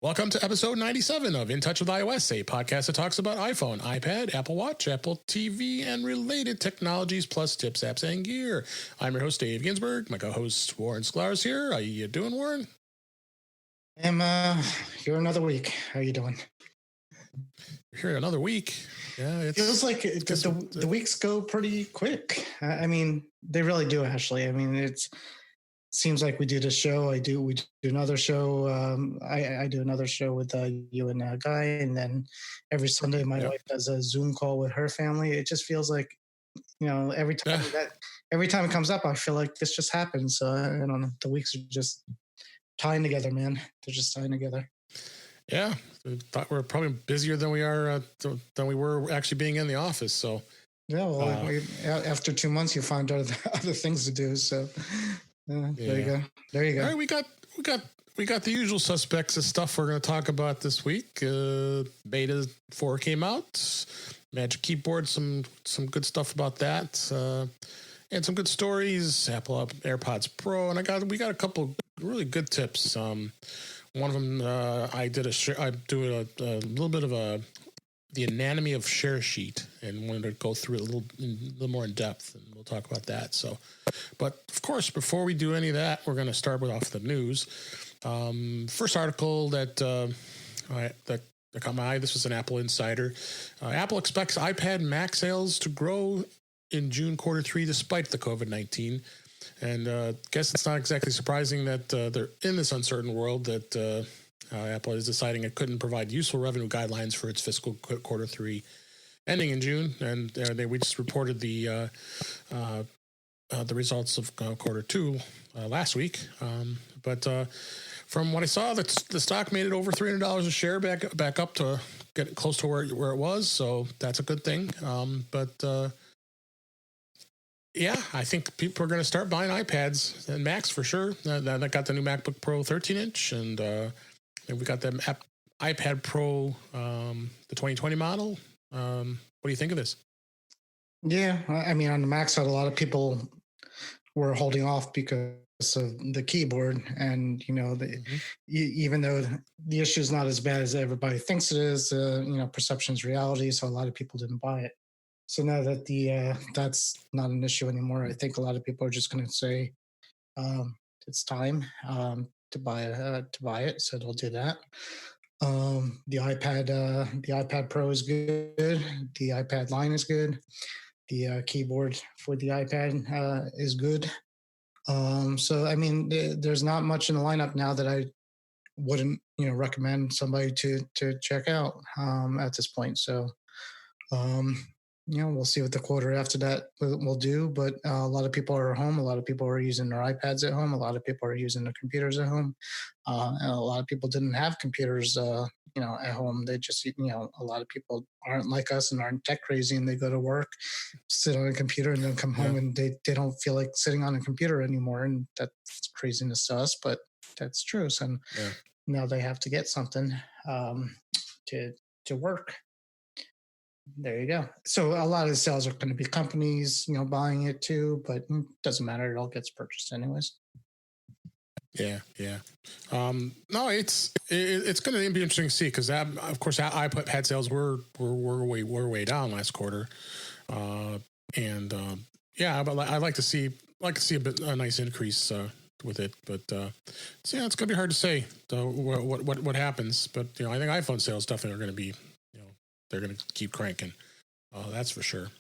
Welcome to episode 97 of In Touch with iOS, a podcast that talks about iPhone, iPad, Apple Watch, Apple TV, and related technologies, plus tips, apps, and gear. I'm your host, Dave Ginsburg. My co-host, Warren Sklar's here. How you doing, Warren? I'm here another week. How you doing? You're here another week. Yeah, it feels like the weeks go pretty quick. I mean, they really do, actually. I mean, it seems like we do this show. We do another show. I do another show with you and Guy, and then every Sunday my wife does a Zoom call with her family. It just feels like, every time it comes up, I feel like this just happens. So I don't know. The weeks are just tying together, man. They're just tying together. Yeah, I thought we were probably busier than we were actually being in the office. So yeah, well, after 2 months, you find other things to do. So there you go. There you go. All right, we got the usual suspects of stuff we're going to talk about this week. Beta 4 came out. Magic Keyboard, some good stuff about that, and some good stories. Apple AirPods Pro, and we got a couple really good tips. One of them, I do a little bit of the anatomy of share sheet, and wanted to go through it a little more in depth, and we'll talk about that. So, but of course, before we do any of that, we're going to start off the news. First article that caught my eye. This was an Apple Insider. Apple expects iPad and Mac sales to grow in June Q3 despite the COVID-19. And guess it's not exactly surprising that they're in this uncertain world that Apple is deciding it couldn't provide useful revenue guidelines for its fiscal Q3 ending in June. And we just reported the results of Q2 last week. But from what I saw, the stock made it over $300 a share, back up to get close to where it was. So that's a good thing. Yeah, I think people are going to start buying iPads and Macs for sure. I got the new MacBook Pro 13-inch, and we got the iPad Pro, the 2020 model. What do you think of this? Yeah, I mean, on the Mac side, a lot of people were holding off because of the keyboard, and even though the issue is not as bad as everybody thinks it is, perception is reality. So a lot of people didn't buy it. So now that that's not an issue anymore, I think a lot of people are just going to say it's time to buy it. So they'll do that. The iPad Pro is good. The iPad line is good. The keyboard for the iPad is good. So I mean, there's not much in the lineup now that I wouldn't recommend somebody to check out at this point. So. We'll see what the quarter after that will do, but a lot of people are at home. A lot of people are using their iPads at home. A lot of people are using their computers at home. And a lot of people didn't have computers, at home. They just, a lot of people aren't like us and aren't tech crazy, and they go to work, sit on a computer, and then come home and they don't feel like sitting on a computer anymore. And that's craziness to us, but that's true. So now they have to get something to work. There you go. So a lot of the sales are going to be companies, buying it too, but it doesn't matter. It all gets purchased anyways. Yeah. No, it's going to be interesting to see, because of course iPad sales were way down last quarter, but I'd like to see a nice increase with it, but it's going to be hard to say what happens. But I think iPhone sales definitely are going to be. They're going to keep cranking. That's for sure.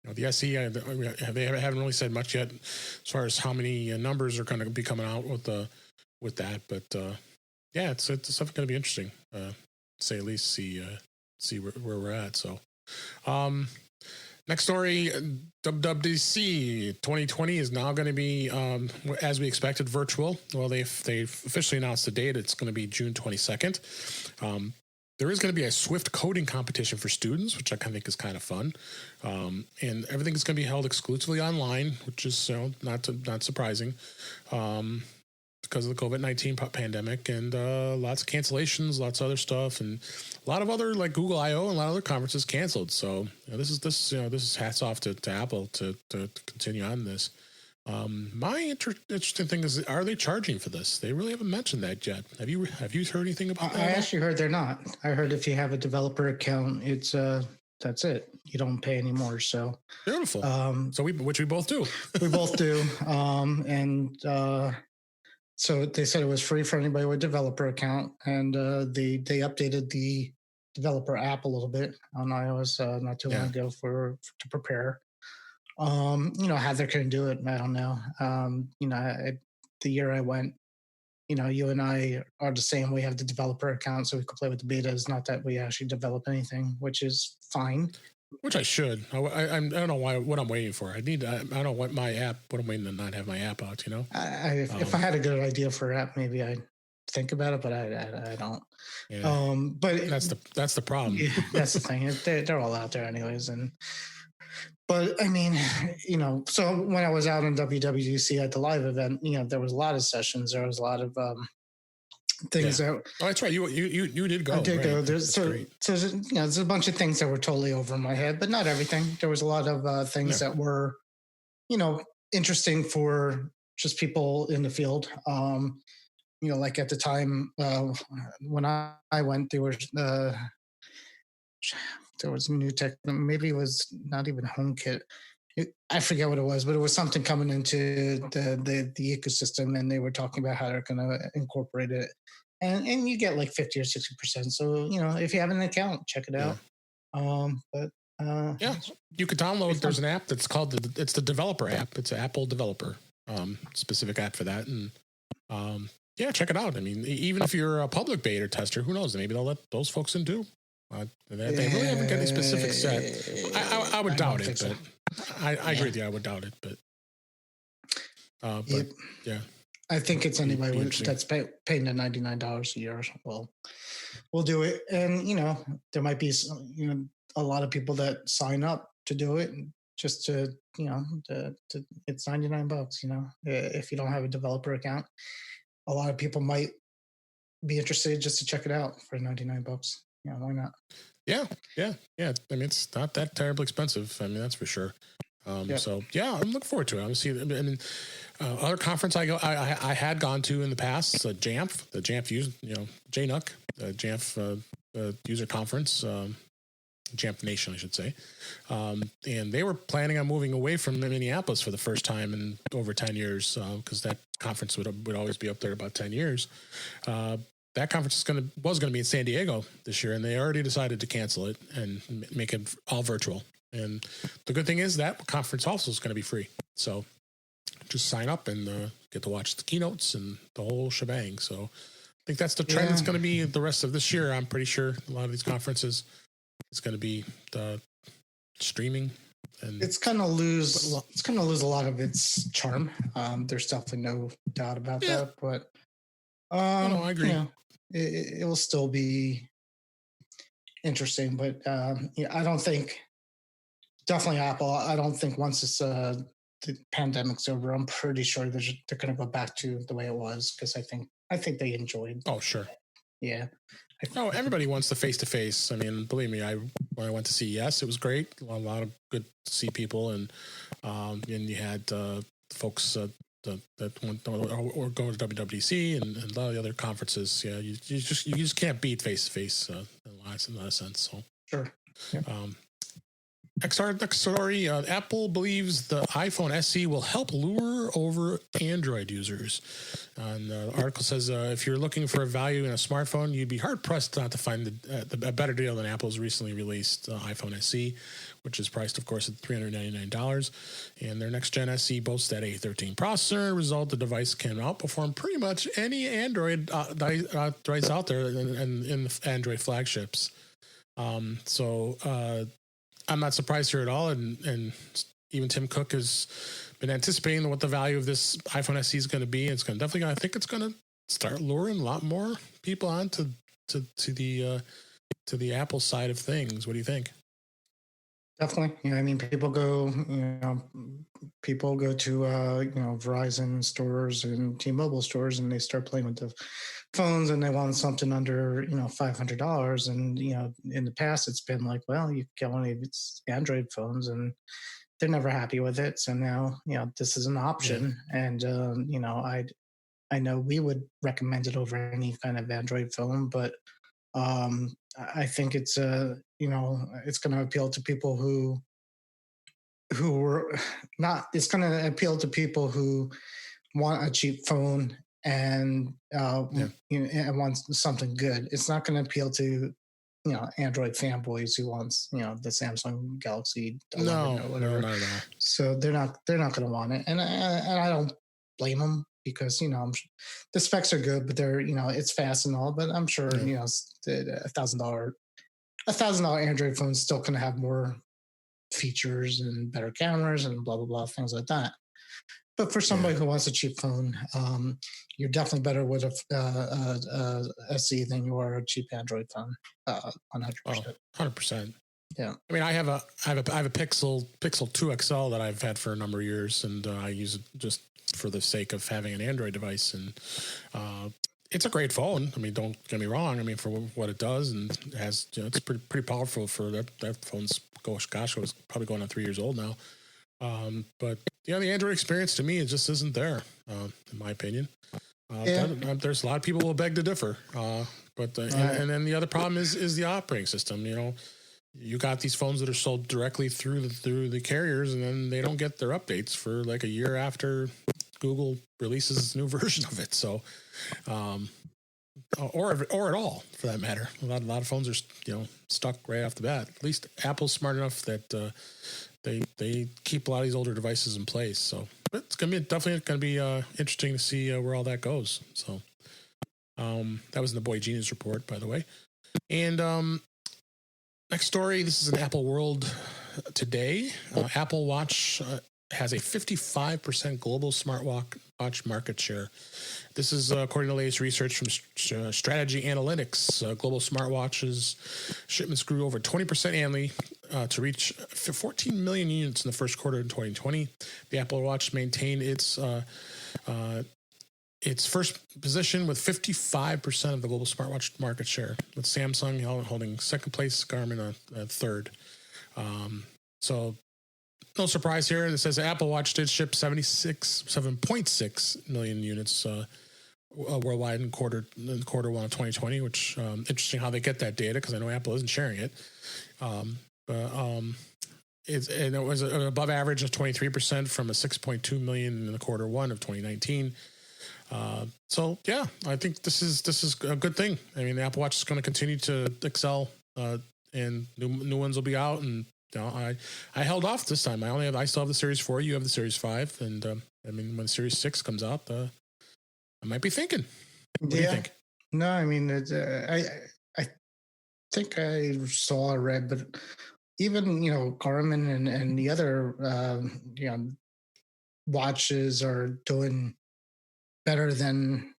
The SE, they haven't really said much yet as far as how many numbers are going to be coming out with that. But it's definitely going to be interesting. Say at least see where we're at. So, next story, WWDC 2020 is now going to be, as we expected, virtual. Well, they've officially announced the date. It's going to be June 22nd. There is going to be a Swift coding competition for students, which I think is kind of fun. And everything is going to be held exclusively online, which is not surprising because of the COVID-19 pandemic, and lots of cancellations, lots of other stuff, and a lot of other, like Google I/O and a lot of other conferences canceled. So this is hats off to Apple to continue on this. My interesting thing is, are they charging for this? They really haven't mentioned that yet. Have you heard anything about that? I actually heard they're not. I heard if you have a developer account, it's that's it. You don't pay anymore. So beautiful. So which we both do. We both do. So they said it was free for anybody with a developer account, and they updated the developer app a little bit on iOS not too long ago to prepare. How they're going to do it, I don't know. The year I went, you and I are the same. We have the developer account, so we could play with the betas. Not that we actually develop anything, which is fine. Which I should. I don't know what I'm waiting for. I don't want my app. What I'm waiting to not have my app out. If I had a good idea for an app, maybe I'd think about it, but I don't. Yeah. But that's the problem. Yeah, that's the thing. They're all out there anyways, But I mean, so when I was out in WWDC at the live event, there was a lot of sessions. There was a lot of things that. Oh, that's right. You did go. I did go. There's there's a bunch of things that were totally over my head, but not everything. There was a lot of things that were, interesting for just people in the field. Like at the time when I went, there was new tech. Maybe it was not even HomeKit. I forget what it was, but it was something coming into the ecosystem, and they were talking about how they're going to incorporate it, and you get like 50 or 60%. So if you have an account, check it out. You could download. There's an app that's called it's the developer app. It's an Apple developer specific app for that, and check it out. I mean, even if you're a public beta tester, who knows? Maybe they'll let those folks in too. They really haven't got any specifics set. I would doubt it, but I agree with you. I would doubt it, but I think it's anybody that's paying the $99 a year. Well, we'll do it, and there might be a lot of people that sign up to do it just to it's $99. If you don't have a developer account, a lot of people might be interested just to check it out for $99. Yeah, why not? Yeah. I mean, it's not that terribly expensive. I mean, that's for sure. So I'm looking forward to it. Obviously, I mean, other conference I had gone to in the past, JAMF, the JAMF JNUC, the JAMF user conference, JAMF Nation, I should say. And they were planning on moving away from Minneapolis for the first time in over 10 years, because that conference would always be up there about 10 years. That conference was going to be in San Diego this year, and they already decided to cancel it and make it all virtual. And the good thing is that conference also is going to be free. So just sign up and get to watch the keynotes and the whole shebang. So I think that's the trend that's going to be the rest of this year. I'm pretty sure a lot of these conferences, it's going to be the streaming. And it's going to lose a lot of its charm. There's definitely no doubt about that, but I agree. It will still be interesting, but I don't think, definitely Apple, I don't think once the pandemic's over, I'm pretty sure they're going to go back to the way it was, because I think they enjoyed. Oh, sure. Yeah. Everybody wants the face-to-face. I mean, believe me, when I went to CES, it was great. A lot of good to see people, and you had folks that went or go to WWDC and a lot of the other conferences. Yeah, you just can't beat face-to-face in a lot of sense. So sure. Yeah. Next story, Apple believes the iPhone SE will help lure over Android users. And the article says if you're looking for a value in a smartphone, you'd be hard-pressed not to find a better deal than Apple's recently released iPhone SE, which is priced, of course, at $399. And their next-gen SE boasts that A13 processor. Result, the device can outperform pretty much any Android device out there in the Android flagships. I'm not surprised here at all, and even Tim Cook has been anticipating what the value of this iPhone SE is going to be. I think it's going to start luring a lot more people on to the Apple side of things. What do you think? Definitely. I mean, people go to Verizon stores and T-Mobile stores, and they start playing with the phones, and they want something under $500. And in the past, it's been like, well, you can only, it's Android phones, and they're never happy with it. So now, this is an Yeah. option, and I know we would recommend it over any kind of Android phone, but I think it's it's going to appeal to people who were not. It's going to appeal to people who want a cheap phone and Yeah. and want something good. It's not going to appeal to Android fanboys who wants the Samsung Galaxy 11 No, or no, whatever. not at all. So they're not going to want it, and I don't blame them because the specs are good, but they're it's fast and all. But I'm sure Yeah. $1,000 Android phone is still going to have more features and better cameras and blah blah blah things like that. But for somebody Yeah. who wants a cheap phone, you're definitely better with a SE than you are a cheap Android phone. 100%. Oh, 100%. Yeah. I mean, I have a Pixel 2 XL that I've had for a number of years, and I use it just for the sake of having an Android device, and it's a great phone. I mean, don't get me wrong. I mean, for what it does, and it has, it's pretty powerful for that phone's. Gosh, it was probably going on 3 years old now. But the Android experience to me, it just isn't there, in my opinion. There's a lot of people who will beg to differ. But and then the other problem is the operating system. You got these phones that are sold directly through the carriers, and then they don't get their updates for like a year after Google releases its new version of it. So, or at all for that matter. A lot of phones are stuck right off the bat. At least Apple's smart enough that they keep a lot of these older devices in place. So it's definitely gonna be interesting to see where all that goes. So that was in the Boy Genius report, by the way. And next story. This is an Apple World today. Apple Watch has a 55% global smartwatch market share. This is according to latest research from Strategy Analytics. Global smartwatches shipments grew over 20% annually to reach 14 million units in the first quarter of 2020. The Apple Watch maintained its first position with 55% of the global smartwatch market share, with Samsung holding second place, Garmin a third. So no surprise here. It says Apple Watch did ship 7.6 million units worldwide in quarter one of 2020, which interesting how they get that data, because I know Apple isn't sharing it. It was an above average of 23% from a 6.2 million in the quarter one of 2019. So yeah, I think this is a good thing. I mean, the Apple Watch is going to continue to excel, and new ones will be out. And I held off this time. I still have the Series 4. You have the Series 5, and I mean, when Series 6 comes out, I might be thinking. What do you think? No, I mean, I think I saw or read, but even Garmin and the other watches are doing better than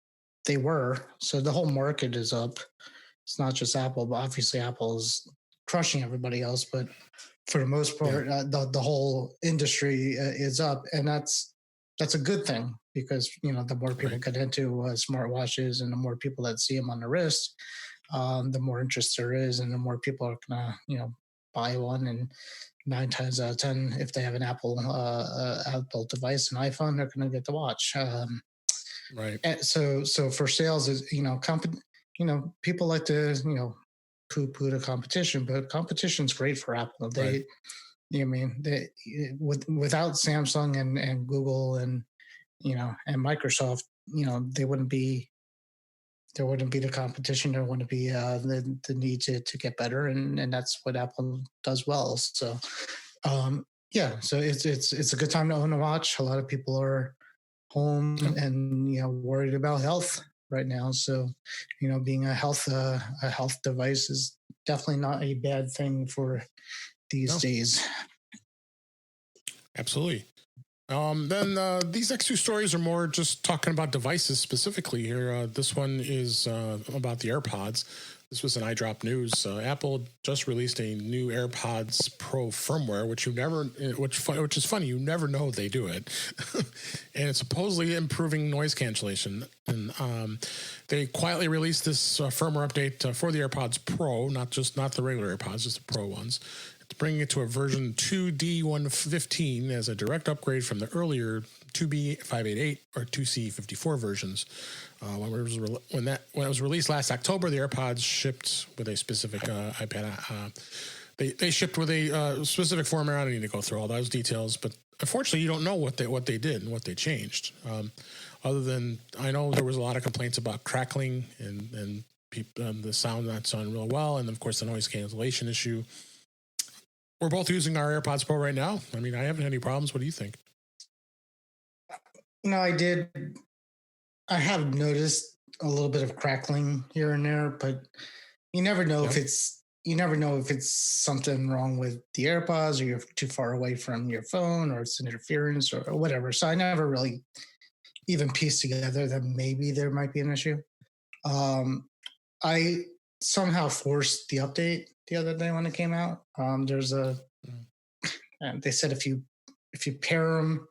they were. So the whole market is up. It's not just Apple, but obviously Apple is crushing everybody else. But for the most part, the whole industry is up, and that's a good thing, because the more people get into smartwatches, and the more people that see them on the wrist, the more interest there is, and the more people are gonna buy one. And 9 times out of 10, if they have an Apple device, an iPhone, they're gonna get the watch. Right. And so for sales is people like to poo-poo the competition, but competition's great for Apple. Without Samsung and Google and and Microsoft, there wouldn't be the competition. There wouldn't be the need to get better, and that's what Apple does well. So so it's a good time to own a watch. A lot of people are home and worried about health right now. So being a health device is definitely not a bad thing for these days. Absolutely. Then these next two stories are more just talking about devices specifically here. This one is about the AirPods. This was an iDrop News. Apple just released a new AirPods Pro firmware, which is funny. You never know they do it, and it's supposedly improving noise cancellation. And they quietly released this firmware update for the AirPods Pro, not the regular AirPods, just the Pro ones. It's bringing it to a version 2D115 as a direct upgrade from the earlier 2B588 or 2C54 versions. When it was released last October, the AirPods shipped with a specific iPad. They shipped with a specific firmware. I don't need to go through all those details, but unfortunately, you don't know what they did and what they changed. Other than I know there was a lot of complaints about crackling and the sound not sounding real well, and of course the noise cancellation issue. We're both using our AirPods Pro right now. I mean, I haven't had any problems. What do you think? No, I have noticed a little bit of crackling here and there, but you never know if it's something wrong with the AirPods, or you're too far away from your phone, or it's interference or whatever. So I never really even pieced together that maybe there might be an issue. I somehow forced the update the other day when it came out. They said if you pair them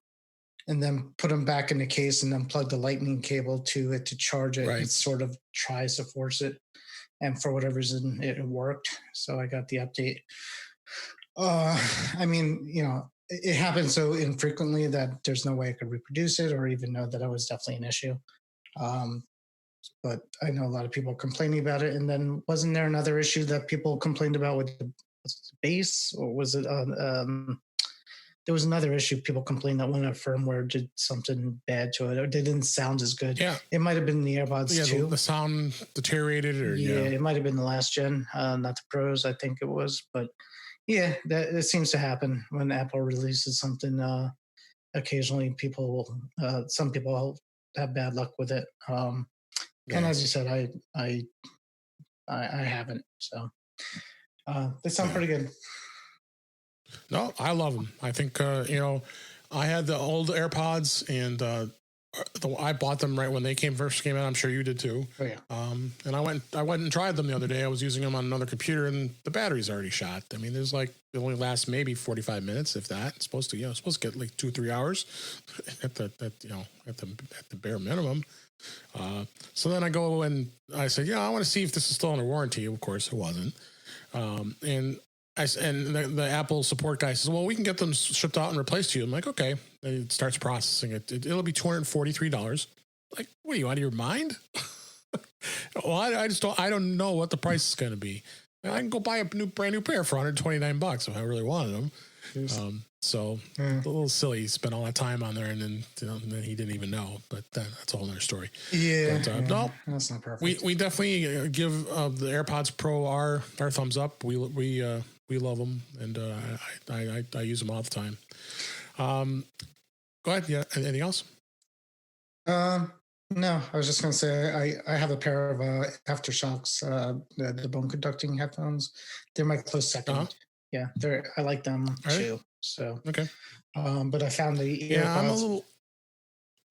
and then put them back in the case and then plug the lightning cable to it to charge it, it sort of tries to force it. And for whatever reason, it worked. So I got the update. I mean, it happens so infrequently that there's no way I could reproduce it or even know that it was definitely an issue. But I know a lot of people complaining about it. And then wasn't there another issue that people complained about with the bass, or was it there was another issue people complained that when a firmware did something bad to it, or they didn't sound as good. Yeah, it might have been the AirPods too. The sound deteriorated, or it might have been the last gen, not the Pros. I think it was, but yeah, it seems to happen when Apple releases something. Occasionally, some people have bad luck with it. And as you said, I haven't. So they sound pretty good. No, I love them. I think, I had the old AirPods and I bought them right when they first came out. I'm sure you did too. Oh, yeah. And I went and tried them the other day. I was using them on another computer and the battery's already shot. I mean, it only lasts maybe 45 minutes, if that. It's supposed to get like 2-3 hours at the bare minimum. So then I go and I said, I want to see if this is still under warranty. Of course it wasn't. And the Apple support guy says, well, we can get them shipped out and replaced to you. I'm like, okay. And it starts processing it. It'll be $243. Like, what are you, out of your mind? Well, I don't know what the price is going to be. I can go buy a brand new pair for $129 if I really wanted them. So a little silly. Spent all that time on there, and then he didn't even know. But that's a whole other story. Yeah, but, no, that's not perfect. We definitely give the AirPods Pro our thumbs up. We love them, and I use them all the time. Go ahead. Yeah. Anything else? No, I was just going to say I have a pair of Aftershocks, the bone conducting headphones. They're my close second. Uh-huh. Yeah, I like them too. So okay. But I found the AirPods.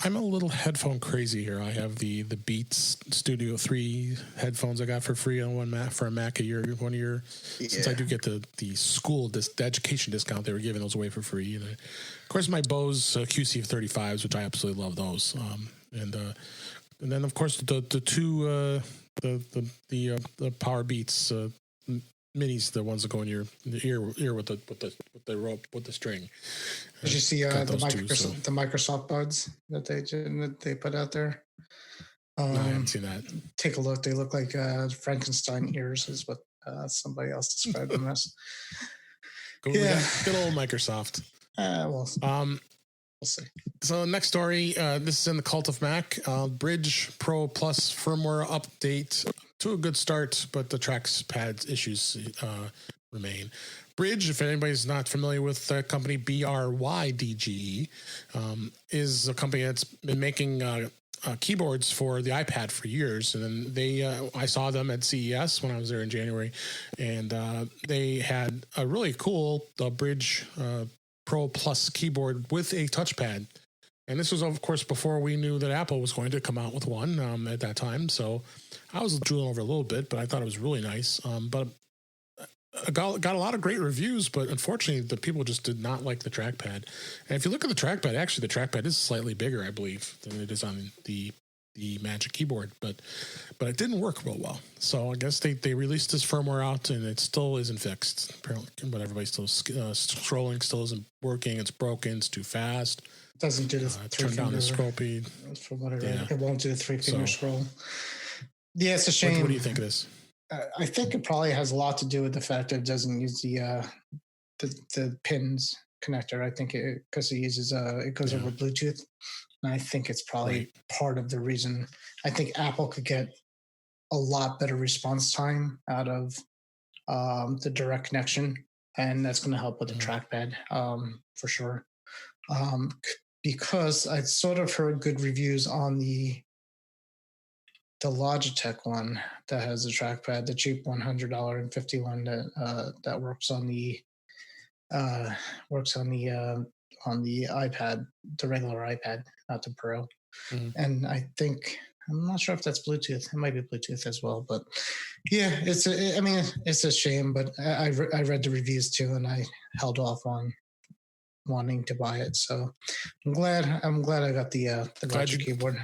I'm a little headphone crazy here. I have the Beats Studio 3 headphones I got for free on for a Mac a year, 1 year. Yeah. Since I do get the the education discount, they were giving those away for free. And of course, my Bose QC35s, which I absolutely love those. And then of course the two the Power Beats minis, the ones that go in your ear with the rope with the string. Did you see the Microsoft Buds that they put out there? No, I haven't seen that. Take a look. They look like Frankenstein ears, is what somebody else described them as. Good old Microsoft. We'll see. So next story, this is in the cult of Mac. Brydge Pro Plus firmware update to a good start, but the trackpad issues remain. Brydge, if anybody's not familiar with the company BRYDGE, is a company that's been making keyboards for the iPad for years. And then I saw them at CES when I was there in January, and they had a really cool Brydge Pro Plus keyboard with a touchpad. And this was, of course, before we knew that Apple was going to come out with one at that time. So I was drooling over a little bit, but I thought it was really nice. But I got a lot of great reviews, but unfortunately, the people just did not like the trackpad. And if you look at the trackpad, actually, the trackpad is slightly bigger, I believe, than it is on the the Magic Keyboard, but it didn't work real well. So I guess they released this firmware out, and it still isn't fixed. Apparently, but everybody's still scrolling, still isn't working. It's broken. It's too fast. It doesn't do the turn down the scroll speed. From what I read, it won't do the 3-finger scroll. Yeah, it's a shame. What do you think of this? I think it probably has a lot to do with the fact that it doesn't use the pins connector. I think because it uses it goes over Bluetooth. And I think it's probably part of the reason. I think Apple could get a lot better response time out of the direct connection, and that's going to help with the trackpad for sure. Because I sort of heard good reviews on the Logitech one that has a trackpad, the cheap $100 one that works on the iPad, the regular iPad, not the Pro. And I'm not sure if that's Bluetooth. It might be Bluetooth as well, but yeah, it's a shame, but I read the reviews too, and I held off on wanting to buy it. So I'm glad I got the Magic Keyboard.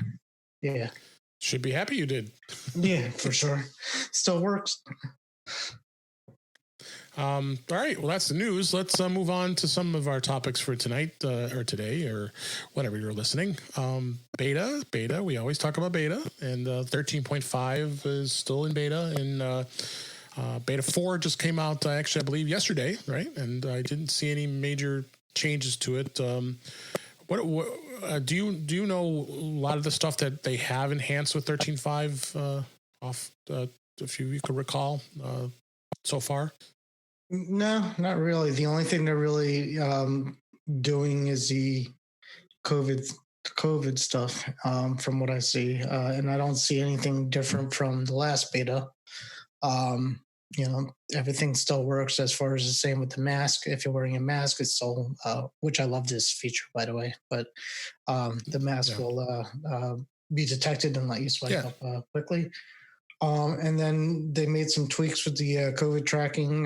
Yeah. Should be happy you did. Yeah, for sure. Still works. All right. Well, that's the news. Let's move on to some of our topics for tonight or today or whatever you're listening. Beta. We always talk about beta, and 13.5 is still in beta. And beta 4 just came out, actually, I believe yesterday, right? And I didn't see any major changes to it. What do you know a lot of the stuff that they have enhanced with 13.5 if you could recall so far? No, not really. The only thing they're really doing is the COVID stuff, from what I see, and I don't see anything different from the last beta. Everything still works as far as the same with the mask. If you're wearing a mask, it's still, which I love this feature, by the way, but the mask will be detected and let you swipe up quickly. And then they made some tweaks with the COVID tracking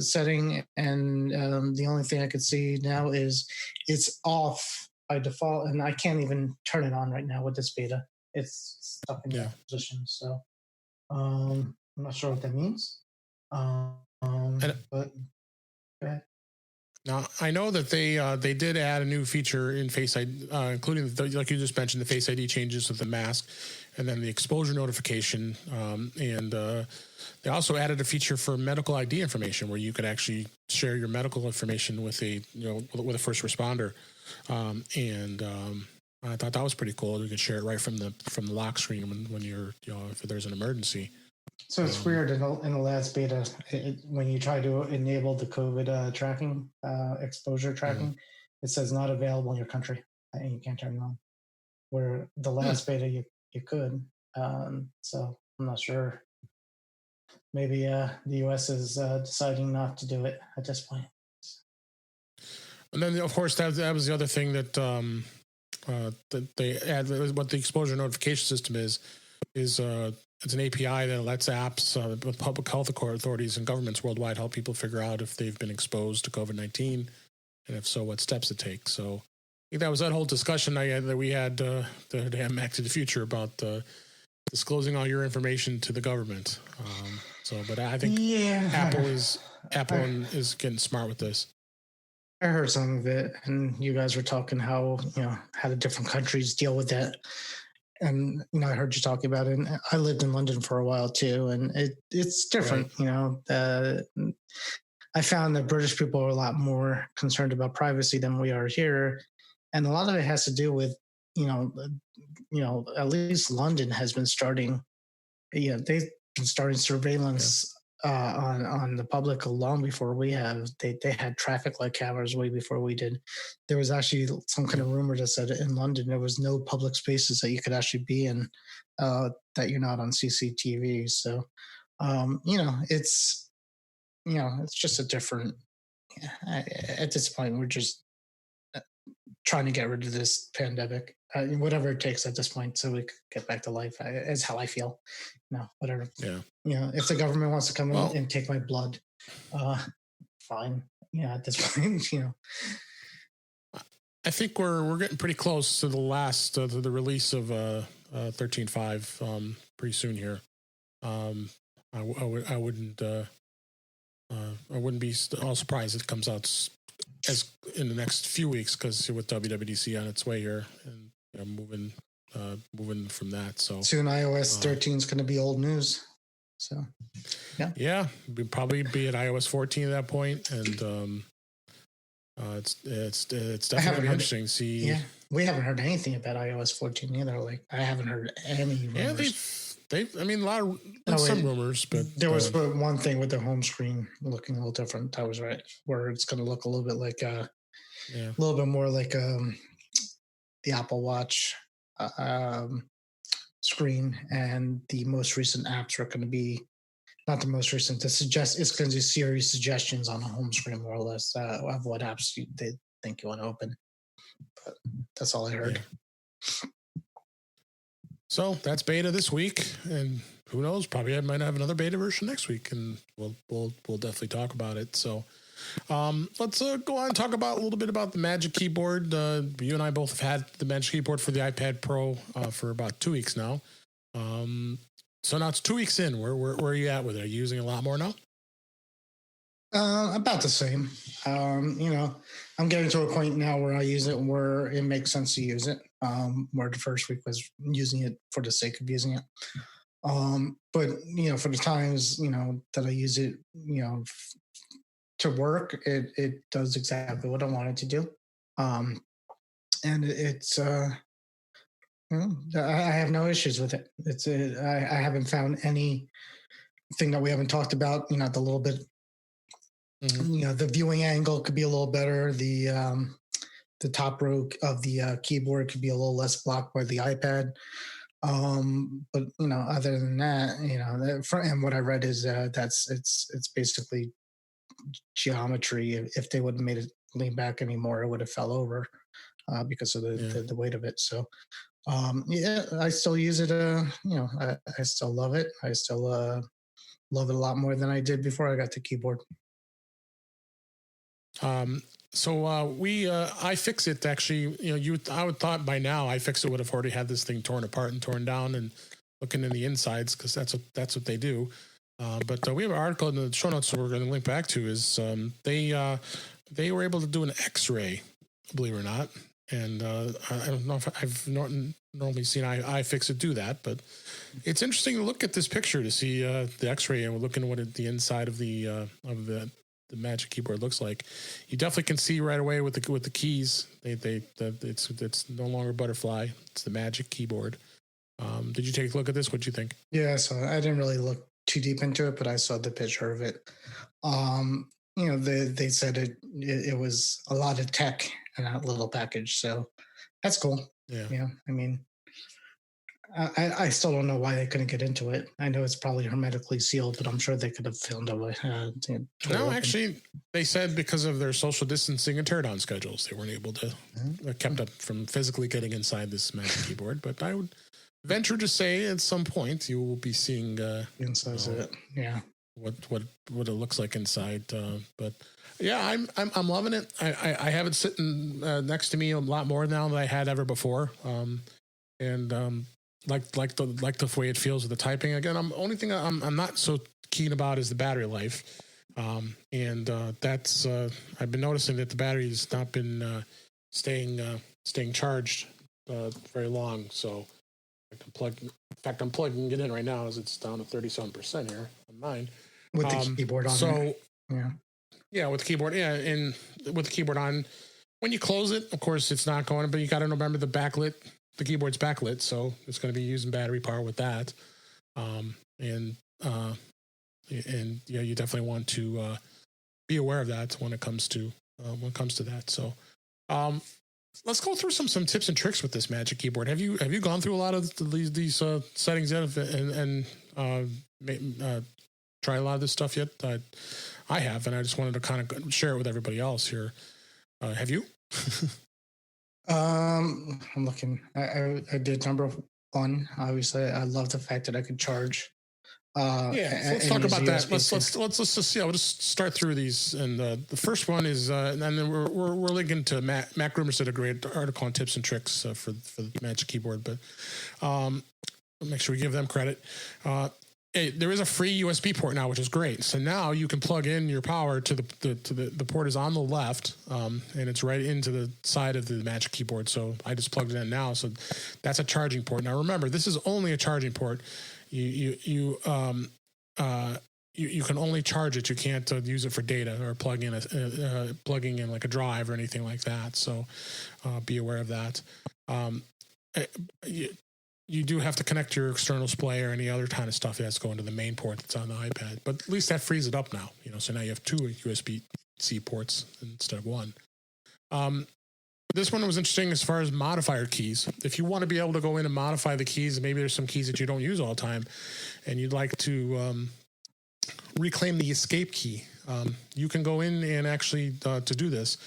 setting. And the only thing I could see now is it's off by default, and I can't even turn it on right now with this beta. It's stuck in that position. So I'm not sure what that means. But go ahead. Now, I know that they did add a new feature in Face ID, including, like you just mentioned, the Face ID changes with the mask, and then the exposure notification. And they also added a feature for medical ID information, where you could actually share your medical information with a first responder. And I thought that was pretty cool. You could share it right from the lock screen when you're if there's an emergency. So it's weird in the last beta, when you try to enable the COVID tracking, exposure tracking, it says not available in your country, and you can't turn it on. Where the last beta you could. So I'm not sure. Maybe the US is deciding not to do it at this point. And then, of course, that was the other thing that they add. What the exposure notification system is it's an API that lets apps with public health authorities and governments worldwide help people figure out if they've been exposed to COVID-19, and if so, what steps to take. So I think that was that whole discussion that we had the Back to the Future about disclosing all your information to the government. But I think Apple is getting smart with this. I heard some of it, and you guys were talking how the different countries deal with that. And I heard you talking about it. And I lived in London for a while too, and it's different. Right. I found that British people are a lot more concerned about privacy than we are here, and a lot of it has to do with at least London has been starting. They've been starting surveillance on the public long before we have. They had traffic light cameras way before we did. There was actually some kind of rumor that said in London there was no public spaces that you could actually be in that you're not on CCTV. So it's just a different. At this point, we're just trying to get rid of this pandemic, whatever it takes at this point, so we could get back to life. Is how I feel. Whatever. Yeah. If the government wants to come in and take my blood, fine. At this point, think we're getting pretty close to the last to the release of 13.5 pretty soon here. I wouldn't be all surprised if it comes out as in the next few weeks, because with WWDC on its way here and moving from that. So soon iOS 13 is going to be old news. So yeah, we'd probably be at iOS 14 at that point, and it's definitely interesting to see. Yeah, we haven't heard anything about iOS 14 either. Like, I haven't heard any rumors. Yeah, I mean, some rumors, but there was one thing with the home screen looking a little different. That was right, where it's going to look a little bit like a little bit more like the Apple Watch screen, and the most recent apps are going to be not the most recent. It's going to do Siri suggestions on a home screen, more or less, of what apps they think you want to open. But that's all I heard. Yeah. So that's beta this week, and who knows? Probably I might have another beta version next week, and we'll definitely talk about it. So let's go on and talk about a little bit about the Magic Keyboard. You and I both have had the Magic Keyboard for the iPad Pro for about 2 weeks now. So now it's 2 weeks in. Where are you at with it? Are you using a lot more now? About the same. I'm getting to a point now where I use it where it makes sense to use it. Where the first week was using it for the sake of using it. But for the times that I use it, to work, it does exactly what I want it to do. And it's I have no issues with it. I haven't found anything that we haven't talked about. The little bit. Mm-hmm. The viewing angle could be a little better. The top row of the keyboard could be a little less blocked by the iPad. But other than that, and what I read is it's basically geometry. If they would have made it lean back anymore, it would have fell over because of the weight of it. So I still use it. I still love it. I still love it a lot more than I did before I got the keyboard. So iFixit actually, I would thought by now iFixit would have already had this thing torn apart and torn down and looking in the insides, because that's what they do. But we have an article in the show notes that we're going to link back to. Is they were able to do an X-ray, believe it or not. And I don't know if I've normally seen iFixit do that, but it's interesting to look at this picture to see the X-ray, and we're looking at what the inside of the Magic Keyboard looks like. You definitely can see right away with the keys. It's no longer butterfly. It's the Magic Keyboard. Did you take a look at this? What do you think? Yeah, so I didn't really look too deep into it, but I saw the picture of it. They said it was a lot of tech in that little package, so that's cool. Yeah. I mean, I still don't know why they couldn't get into it. I know it's probably hermetically sealed, but I'm sure they could have found a way. No, actually, they said because of their social distancing and teardown schedules, they weren't able to kept up from physically getting inside this Magic Keyboard. But I would venture to say at some point you will be seeing inside of it. Yeah, what it looks like inside. But yeah, I'm loving it. I have it sitting next to me a lot more now than I had ever before. Like the way it feels with the typing. Again, only thing I'm not so keen about is the battery life, that's I've been noticing that the battery has not been staying charged very long. So I'm plugging it in right now as it's down to 37% here on mine with the keyboard on. So yeah, with the keyboard, and with the keyboard on, when you close it, of course, it's not going. But you got to remember the backlit. The keyboard's backlit, so it's going to be using battery power with that. You definitely want to be aware of that when it comes to that. So, let's go through some tips and tricks with this Magic Keyboard. Have you gone through a lot of these settings yet, and tried a lot of this stuff yet? I have, and I just wanted to kind of share it with everybody else here. Have you? I'm looking. I did number one. Obviously, I love the fact that I could charge Yeah, so let's talk about that. Let's just we'll just start through these. And the first one is, and then we're linking to Mac Rumors did a great article on tips and tricks for the Magic Keyboard, but make sure we give them credit. There is a free USB port now, which is great. So now you can plug in your power to the port is on the left, and it's right into the side of the Magic Keyboard. So I just plugged it in now. So that's a charging port. Now remember, this is only a charging port. You can only charge it. You can't use it for data or plugging in like a drive or anything like that. So be aware of that. You do have to connect your external display or any other kind of stuff that's going to the main port that's on the iPad. But at least that frees it up now. So now you have 2 USB-C ports instead of 1. This one was interesting as far as modifier keys. If you want to be able to go in and modify the keys, maybe there's some keys that you don't use all the time, and you'd like to reclaim the escape key. You can go in and actually to do this.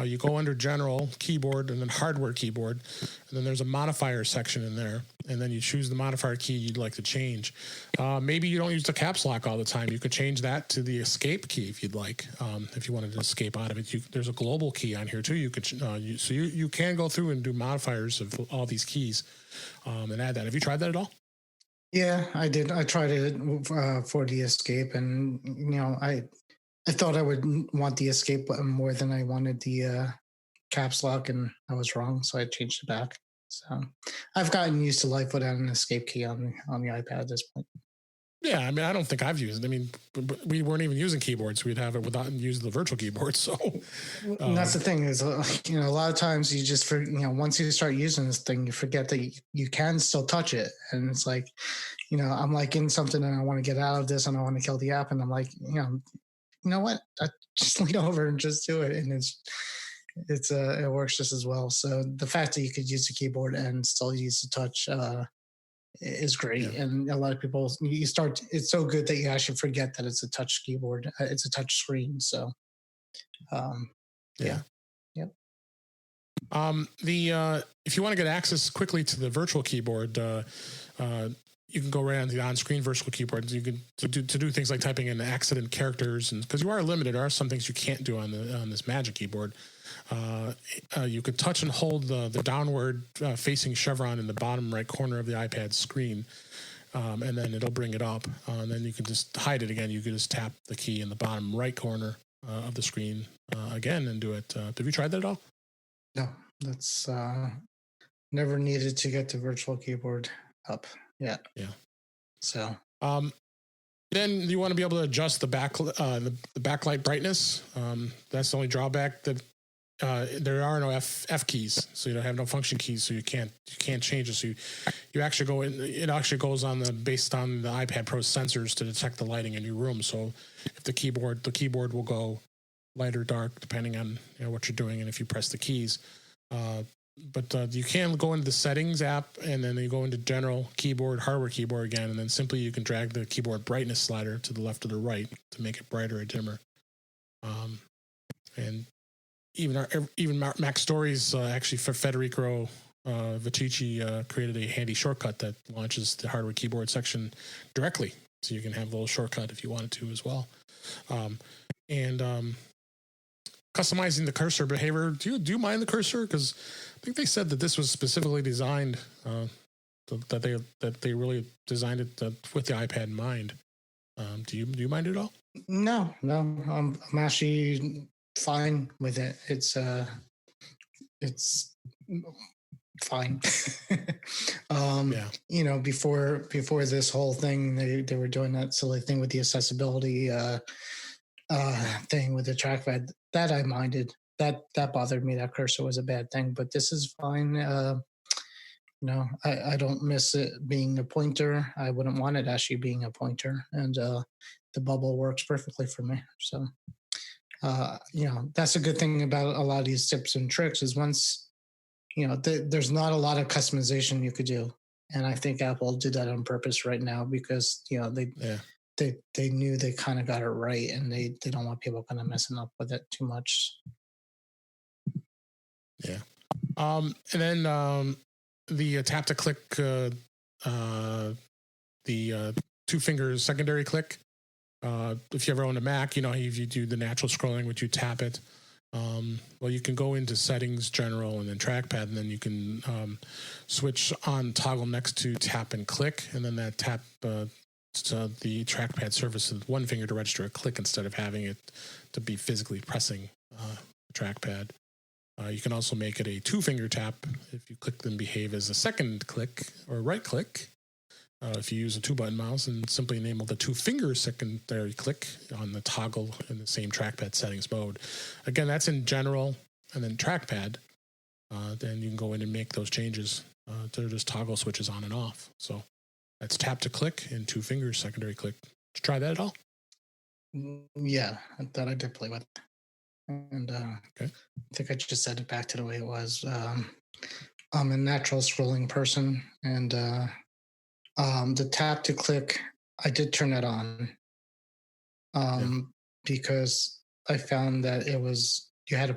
You go under General Keyboard and then Hardware Keyboard, and then there's a modifier section in there, and then you choose the modifier key you'd like to change. Maybe you don't use the caps lock all the time. You could change that to the escape key if you'd like. If you wanted to escape out of it, there's a global key on here too. You could you can go through and do modifiers of all these keys and add that. Have you tried that at all? Yeah, I did. I tried it for the escape, and I thought I would want the escape button more than I wanted the caps lock, and I was wrong, so I changed it back. So I've gotten used to life without an escape key on the iPad at this point. Yeah, I mean, I don't think I've used it. I mean, we weren't even using keyboards. We'd have it without using the virtual keyboard. So and that's the thing is, a lot of times you just, once you start using this thing, you forget that you can still touch it. And it's like, I'm like in something and I want to get out of this and I want to kill the app. And I'm like, you know what? I just lean over and just do it. And it works just as well. So the fact that you could use the keyboard and still use the touch, is great. Yeah. And a lot of people, it's so good that you actually forget that it's a touch keyboard. It's a touch screen. So, yeah. Yep. If you want to get access quickly to the virtual keyboard, you can go right on the on-screen virtual keyboard. You can to do things like typing in accident characters, and because you are limited, there are some things you can't do on this Magic Keyboard. You could touch and hold the downward facing chevron in the bottom right corner of the iPad screen, and then it'll bring it up. And then you can just hide it again. You can just tap the key in the bottom right corner of the screen again and do it. Have you tried that at all? No, that's never needed to get the virtual keyboard up yet. Yeah. So. Then you want to be able to adjust the backlight brightness. That's the only drawback that. There are no F keys, so you don't have no function keys, so you can't change it. So you actually go in. It actually goes based on the iPad Pro's sensors to detect the lighting in your room. So if the keyboard will go light or dark depending on what you're doing and if you press the keys. But you can go into the settings app and then you go into General Keyboard, Hardware Keyboard again, and then simply you can drag the keyboard brightness slider to the left or the right to make it brighter or dimmer. And even Mac Stories actually for Federico Vitici created a handy shortcut that launches the hardware keyboard section directly, so you can have a little shortcut if you wanted to as well. And customizing the cursor behavior. Do you mind the cursor? Because I think they said that this was specifically designed that they really designed it with the iPad in mind. Do you mind it at all? No. I'm actually fine with it. It's fine. Before this whole thing, they were doing that silly thing with the accessibility thing with the trackpad. That I minded. That bothered me. That cursor was a bad thing, but this is fine. I don't miss it being a pointer. I wouldn't want it actually being a pointer, and the bubble works perfectly for me. So. That's a good thing about a lot of these tips and tricks is once, there's not a lot of customization you could do. And I think Apple did that on purpose right now because, they knew they kind of got it right and they don't want people kind of messing up with it too much. Yeah. And then the tap to click, the two fingers secondary click. If you ever own a Mac, you know, if you do the natural scrolling, would you tap it? Well, you can go into settings, general, and then trackpad, and then you can switch on toggle next to tap and click, and then that tap so the trackpad surface with one finger to register a click instead of having it to be physically pressing the trackpad. You can also make it a two-finger tap if you click them behave as a second click or right click. If you use a two-button mouse and simply enable the two-finger secondary click on the toggle in the same trackpad settings mode. Again, that's in general and then trackpad. Then you can go in and make those changes. They're just toggle switches on and off. So that's tap to click and two fingers secondary click. Did you try that at all? Yeah, that I did play with. And okay. I think I just set it back to the way it was. I'm a natural scrolling person, and the tap to click, I did turn that on because I found that it was, you had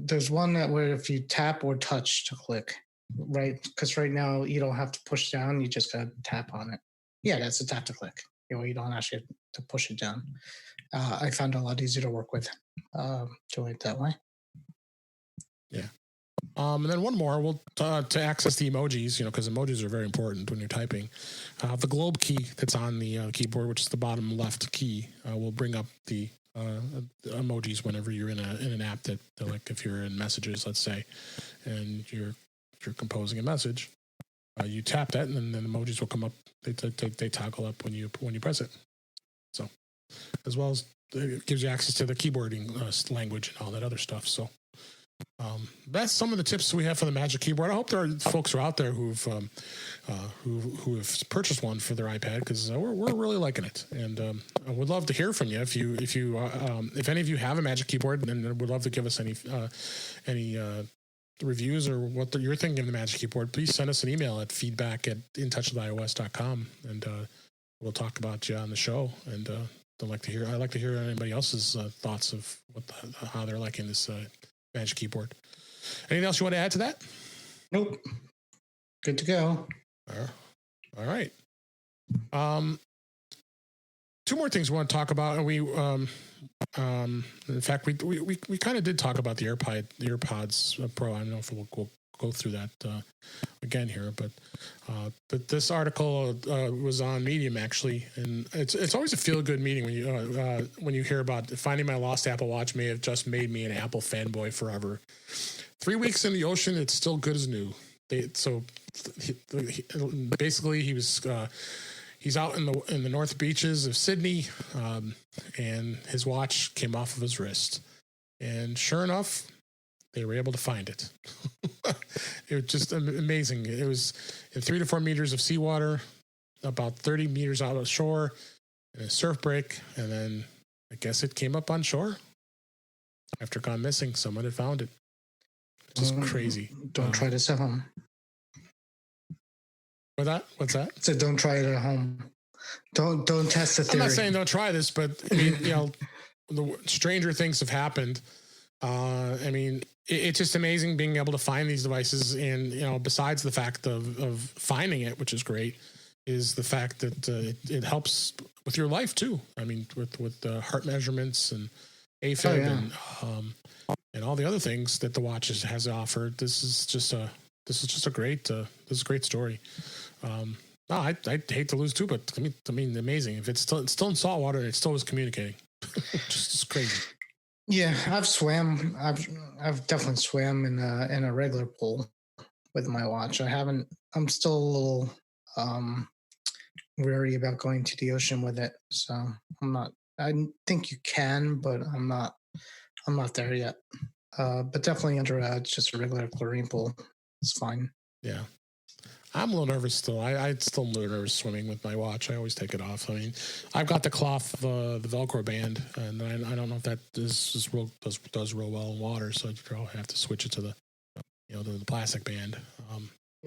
there's one that where if you tap or touch to click, right? Because right now you don't have to push down, you just got to tap on it. Yeah, that's a tap to click. You don't actually have to push it down. I found it a lot easier to work with doing it that way. Yeah. And then one more, we'll to access the emojis, you know, because emojis are very important when you're typing. The globe key that's on the keyboard, which is the bottom left key, will bring up the emojis whenever you're in an app that, like, if you're in messages, let's say, and you're composing a message, you tap that, and then the emojis will come up. They toggle up when you press it. So, as well as it gives you access to the keyboarding language and all that other stuff. So. That's some of the tips we have for the Magic Keyboard. I hope there are folks who are out there who have purchased one for their iPad, because we're really liking it, and I would love to hear from you if any of you have a Magic Keyboard, and would love to give us any reviews or what you're thinking of the Magic Keyboard. Please send us an email at feedback@intouchwithios.com, and we'll talk about you on the show. And I'd like to hear anybody else's thoughts of how they're liking this Magic Keyboard. Anything else you want to add to that? Nope. Good to go. All right. Two more things we want to talk about, and we in fact we kind of did talk about the AirPods Pro. I don't know if we'll go through that again here, but this article was on Medium, actually, and it's always a feel good meeting when you hear about finding my lost Apple Watch may have just made me an Apple fanboy forever. 3 weeks in the ocean, it's still good as new. Basically, he's out in the North Beaches of Sydney, and his watch came off of his wrist, and sure enough, they were able to find it. It was just amazing. It was in 3 to 4 meters of seawater, about 30 meters out of shore, and a surf break, and then I guess it came up on shore. After gone missing, someone had found it. Just crazy. Don't try this at home. What's that? So don't try it at home. Don't test the theory. I'm not saying don't try this, but I mean, you know, the stranger things have happened. I mean, it's just amazing being able to find these devices, and you know, besides the fact of finding it, which is great, is the fact that it helps with your life too. I mean, with heart measurements and AFib and all the other things that the watch has offered. This is just a great story. I'd hate to lose too, but I mean, amazing. If it's still in salt water and it still was communicating, just crazy. Yeah, I've definitely swam in a regular pool with my watch. I'm still a little wary about going to the ocean with it. So I think you can, but I'm not there yet. But definitely under just a regular chlorine pool, it's fine. Yeah. I'm a little nervous still. I'm still a little nervous swimming with my watch. I always take it off. I mean, I've got the cloth, the Velcro band, and I don't know if that does real well in water. So you probably have to switch it to the plastic band.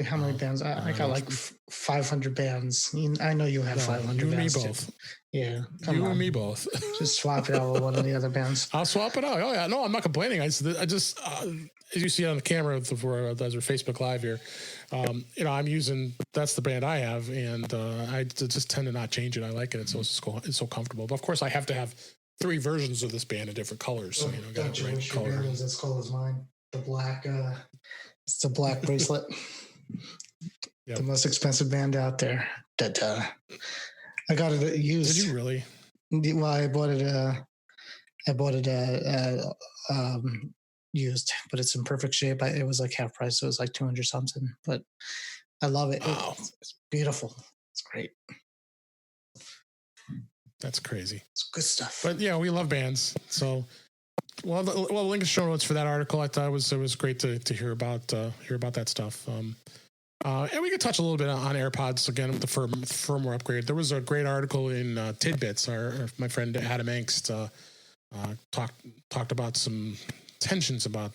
How many bands? I got like 500 bands. I know you have 500 you bands. You and me both. Yeah. You and me both. Just swap it out with one of the other bands. I'll swap it out. Oh, yeah. No, I'm not complaining. I just as you see on the camera as we're Facebook Live here, I'm using, that's the band I have, and I just tend to not change it. I like it. It's so comfortable. But of course, I have to have 3 versions of this band in different colors. So, got the right color. Your band is as cool as mine. The black, it's the black bracelet. Yep. The most expensive band out there. Da-da. I got it used. Did you really? Well, I bought it used, but it's in perfect shape. It was like half price, so it was like 200 something. But I love it. Wow. It's beautiful. It's great. That's crazy. It's good stuff. But yeah, we love bands. So, well, link to show notes for that article. I thought it was great to hear about that stuff. And we could touch a little bit on AirPods again with the firmware upgrade. There was a great article in Tidbits. My friend Adam Angst talked about some tensions about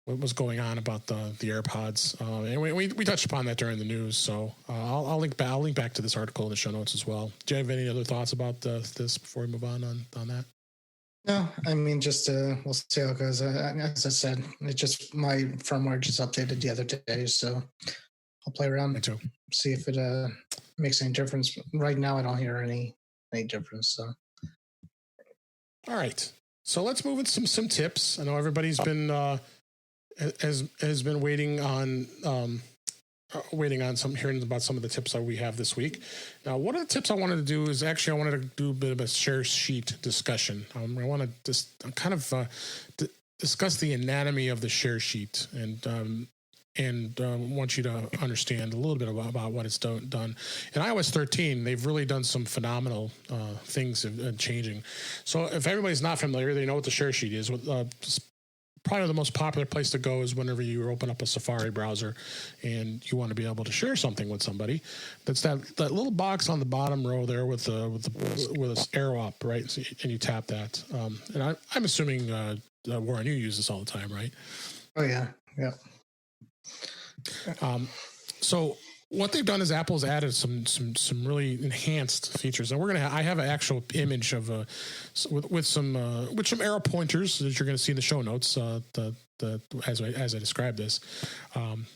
what was going on about the AirPods, and we touched upon that during the news. So I'll link back to this article in the show notes as well. Do you have any other thoughts about this before we move on that? No, I mean, just we'll see how it goes. As I said, my firmware just updated the other day, so I'll play around, see if it makes any difference. Right now, I don't hear any difference. So, all right, so let's move into some tips. I know everybody's been has been waiting on hearing about some of the tips that we have this week. Now, one of the tips I wanted to do is I wanted to do a bit of a share sheet discussion. I want to just kind of discuss the anatomy of the share sheet and want you to understand a little bit about what it's done. In iOS 13, they've really done some phenomenal things in changing. So if everybody's not familiar, they know what the share sheet is. Probably the most popular place to go is whenever you open up a Safari browser and you want to be able to share something with somebody. That's that little box on the bottom row there with this arrow up, right? So, and you tap that. And I'm assuming Warren, you use this all the time, right? Oh yeah, yeah. So what they've done is Apple's added some really enhanced features, and I have an actual image of with some arrow pointers that you're going to see in the show notes. As I describe this,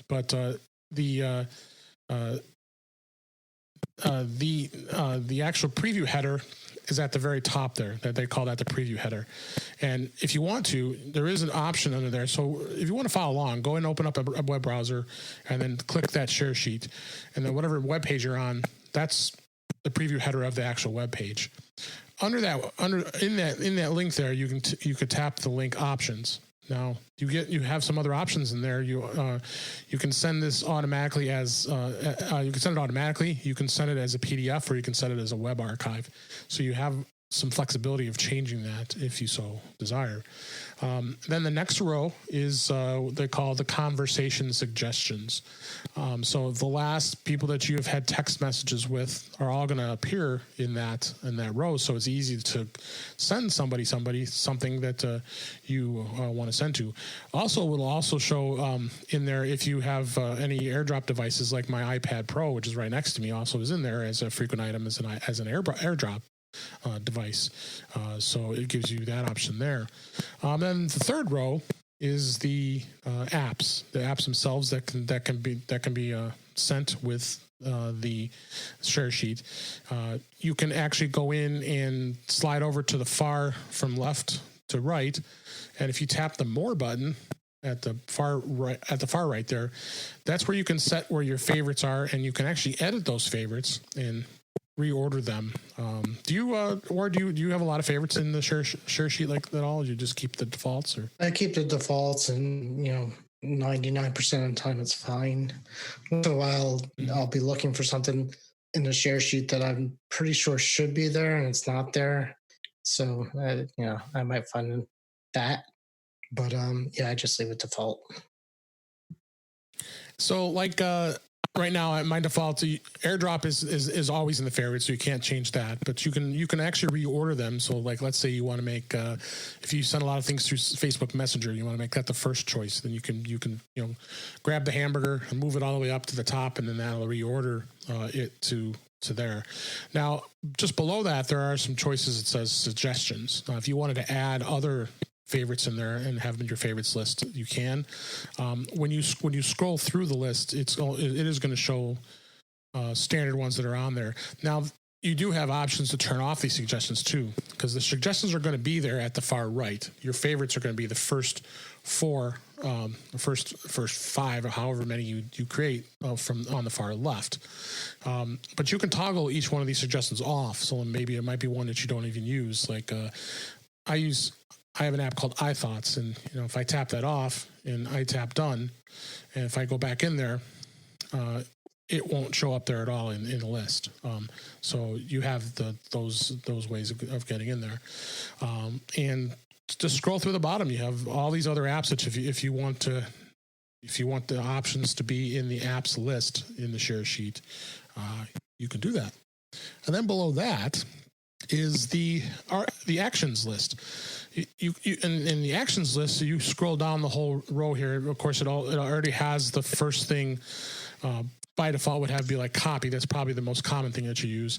but the actual preview header is at the very top there. That they call that the preview header. And if you want to, there is an option under there. So if you want to follow along, go and open up a web browser and then click that share sheet. And then whatever web page you're on, that's the preview header of the actual web page. In that link there, you could tap the link options. Now you have some other options in there. You can send this automatically as you can send it automatically. You can send it as a PDF, or you can send it as a web archive. So you have some flexibility of changing that if you so desire. Then the next row is they call the conversation suggestions. So the last people that you have had text messages with are all going to appear in that row. So it's easy to send somebody something that you want to send to. Also, will also show in there if you have any AirDrop devices, like my iPad Pro, which is right next to me, also is in there as a frequent item as an AirDrop device. So it gives you that option there. Then the third row is the apps themselves that can be sent with the share sheet. You can actually go in and slide over to the far from left to right, and if you tap the More button at the far right there, that's where you can set where your favorites are, and you can actually edit those favorites and reorder them. Do you have a lot of favorites in the share sheet like that all? You just keep the defaults, or? I keep the defaults, and 99% of the time it's fine. Once in a while, I'll be looking for something in the share sheet that I'm pretty sure should be there, and it's not there. So I might find that, but I just leave it default. So like right now, my default AirDrop is always in the favorites, so you can't change that. But you can actually reorder them. So, like, let's say you want to make if you send a lot of things through Facebook Messenger, you want to make that the first choice. Then you can grab the hamburger and move it all the way up to the top, and then that'll reorder it to there. Now, just below that, there are some choices. It says suggestions. Now, if you wanted to add other favorites in there and have them in your favorites list, you can. When you scroll through the list, it is going to show standard ones that are on there. Now, you do have options to turn off these suggestions too, because the suggestions are going to be there at the far right. Your favorites are going to be the first four, first five, or however many you create from on the far left. But you can toggle each one of these suggestions off. So maybe it might be one that you don't even use. Like I have an app called iThoughts, and if I tap that off and I tap done, and if I go back in there, it won't show up there at all in the list. So you have those ways of getting in there, and just scroll through the bottom. You have all these other apps that if you want the options to be in the apps list in the share sheet, you can do that. And then below that is the actions list. You in the actions list, so you scroll down the whole row here. Of course, it already has the first thing. By default, would have to be like copy. That's probably the most common thing that you use.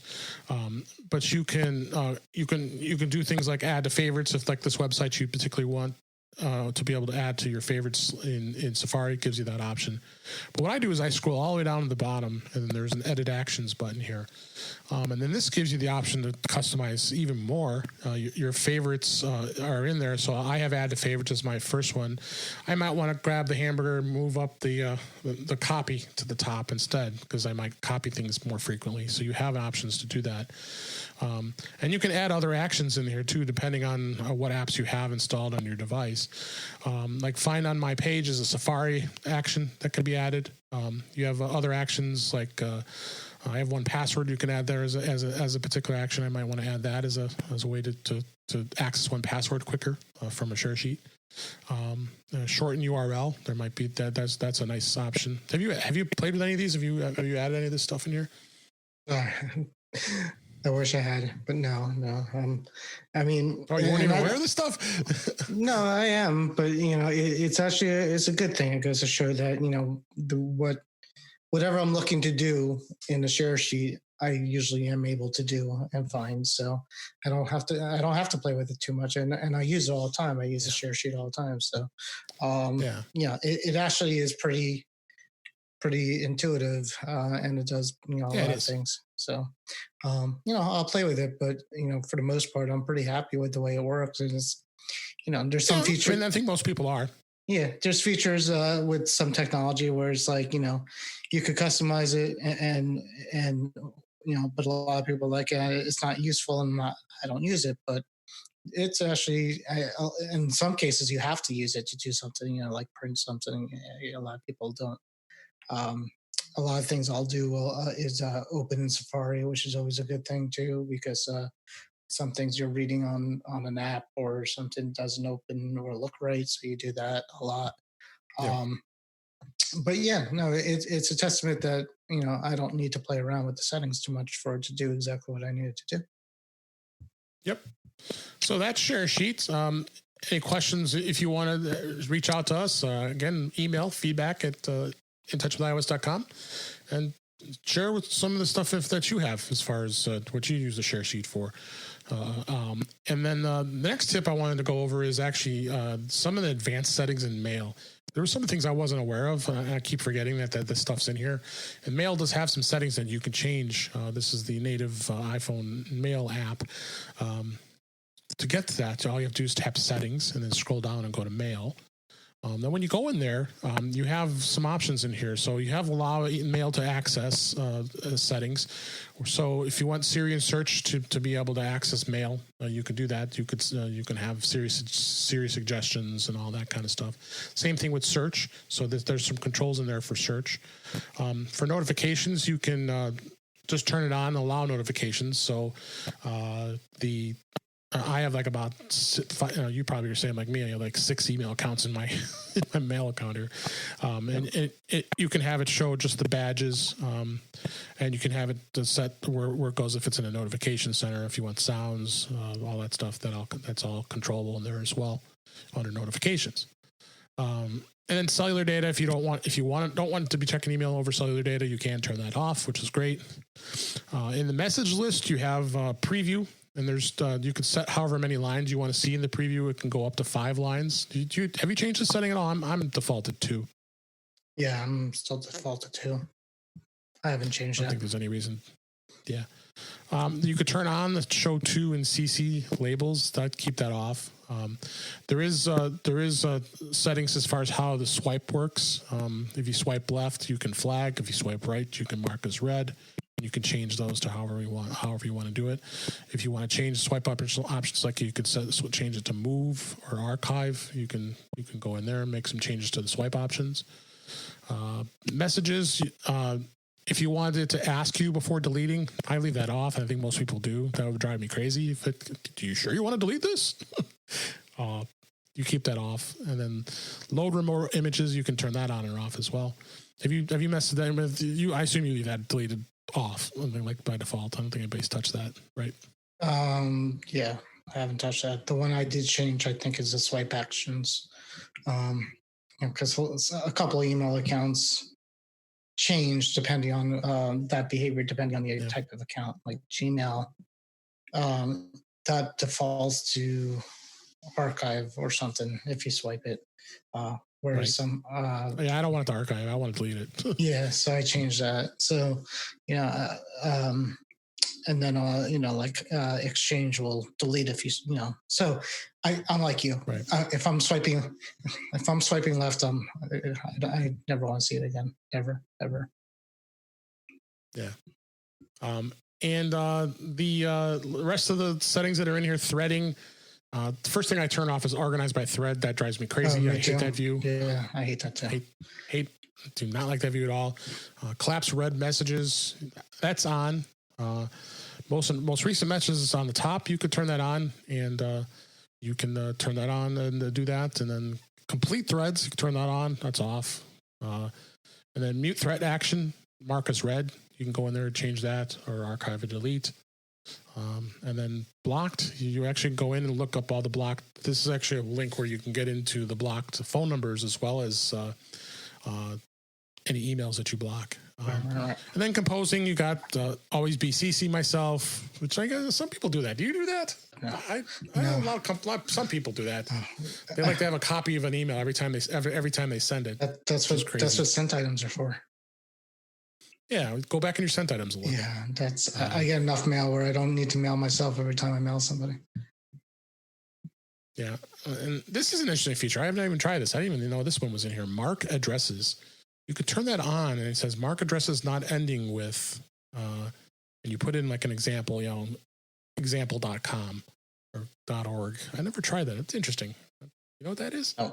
But you can do things like add to favorites if, like, this website you particularly want to be able to add to your favorites in Safari. It gives you that option. But what I do is I scroll all the way down to the bottom, and then there's an edit actions button here. And then this gives you the option to customize even more. Your favorites are in there. So I have add to favorites as my first one. I might want to grab the hamburger and move up the copy to the top instead, because I might copy things more frequently. So you have options to do that. And you can add other actions in here too, depending on what apps you have installed on your device. Like find on my page is a Safari action that could be added. You have other actions like I have one password you can add there as a particular action. I might want to add that as a way to access one password quicker from a share sheet. Shorten URL, there might be that's a nice option. Have you played with any of these? Have you added any of this stuff in here? I wish I had, but no. I mean, you weren't even aware of this stuff? No, I am, but it's actually it's a good thing. It goes to show that whatever I'm looking to do in the share sheet, I usually am able to do and find. So I don't have to play with it too much, and I use it all the time. I use the share sheet all the time. So it actually is pretty intuitive, and it does a lot of things. So I'll play with it, but for the most part, I'm pretty happy with the way it works. And it's there's some features. I mean, I think most people are. Yeah, there's features with some technology where it's like you could customize it and but a lot of people are like it's not useful and I don't use it, but it's actually in some cases you have to use it to do something, like print something. A lot of people don't. A lot of things I'll do is open in Safari, which is always a good thing too, because some things you're reading on an app or something doesn't open or look right, so you do that a lot. Yeah. But it's a testament that I don't need to play around with the settings too much for it to do exactly what I need it to do. Yep. So that's share sheets. Any questions? If you want to reach out to us, again, email feedback at intouchwithios.com and share with some of the stuff that you have as far as what you use the share sheet for. And then the next tip I wanted to go over is actually some of the advanced settings in Mail. There were some things I wasn't aware of. I keep forgetting that this stuff's in here. And Mail does have some settings that you can change. This is the native iPhone Mail app. To get to that, all you have to do is tap Settings and then scroll down and go to Mail. Then when you go in there, you have some options in here. So you have allow Mail to access settings. So if you want Siri and Search to be able to access Mail, you can do that. You can have Siri suggestions and all that kind of stuff. Same thing with Search. So there's some controls in there for Search. For notifications, you can just turn it on, allow notifications. So the I have like about you probably are saying like me, I have like 6 email accounts in my my mail account here. And you can have it show just the badges, and you can have it to set where it goes if it's in a notification center, if you want sounds, all that stuff, that's all controllable in there as well under notifications. And then cellular data, if you don't want to be checking email over cellular data, you can turn that off, which is great. In the message list, you have preview, and there's you can set however many lines you want to see in the preview. It can go up to 5 lines. Have you changed the setting at all? I'm defaulted 2. Yeah, I'm still defaulted 2. I haven't changed that. I don't think there's any reason. Yeah. You could turn on the show to and CC labels. Keep that off. There is settings as far as how the swipe works. If you swipe left, you can flag. If you swipe right, you can mark as read. You can change those to however you want to do it. If you want to change swipe options, like you could change it to move or archive, you can go in there and make some changes to the swipe options. Messages. If you wanted it to ask you before deleting, I leave that off. I think most people do. That would drive me crazy. Do you sure you want to delete this? You keep that off. And then load remote images, you can turn that on or off as well. Have you messed with that with you? I assume you leave that deleted off, like by default. I don't think anybody's touched that, right? Yeah, I haven't touched that. The one I did change, I think, is the swipe actions. Because a couple of email accounts change depending on that behavior, depending on the type of account. Like Gmail, that defaults to archive or something if you swipe it. Whereas some, I don't want it to archive. I want to delete it. Yeah, so I changed that. So, and then Exchange will delete if you know. So I'm like you. Right. If I'm swiping left, I never want to see it again, ever. Yeah. And the rest of the settings that are in here, threading. The first thing I turn off is organized by thread. That drives me crazy. I hate that view. Yeah, I hate that too. Do not like that view at all. Collapse read messages. That's on. Most recent messages is on the top. You could turn that on, and you can turn that on and do that. And then complete threads, you can turn that on. That's off. And then mute thread action, mark as read. You can go in there and change that, or archive and delete. And then blocked, you actually go in and look up all the blocked. This is actually a link where you can get into the blocked phone numbers as well as any emails that you block. And then composing, you got always BCC myself, which I guess some people do that. Do you do that? No. I some people do that. They like to have a copy of an email every time they send it. That's what sent items are for. Yeah, go back in your sent items a little. Yeah, that's I get enough mail where I don't need to mail myself every time I mail somebody. Yeah, and this is an interesting feature. I haven't even tried this. I didn't even know this one was in here. Mark addresses. You could turn that on, and it says mark addresses not ending with, and you put in like an example, example.com or .org. I never tried that. It's interesting. You know what that is? Oh.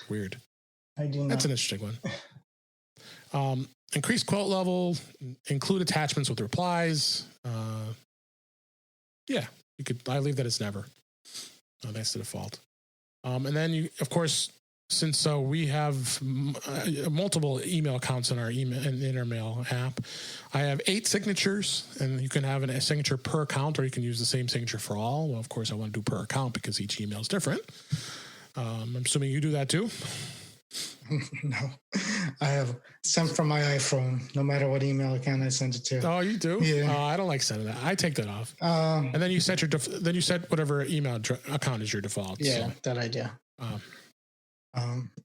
Weird. I do not. That's an interesting one. Increase quote level, include attachments with replies. Yeah, you could. I leave that as never. That's the default. And then you, of course, since we have multiple email accounts in our email and in our mail app, I have 8 signatures, and you can have a signature per account, or you can use the same signature for all. Well, of course, I want to do per account because each email is different. I'm assuming you do that too. No, I have sent from my iPhone. No matter what email account I send it to. Oh, you do? Yeah. I don't like sending that. I take that off. And then you set you set whatever email account is your default. Yeah, so. that I do.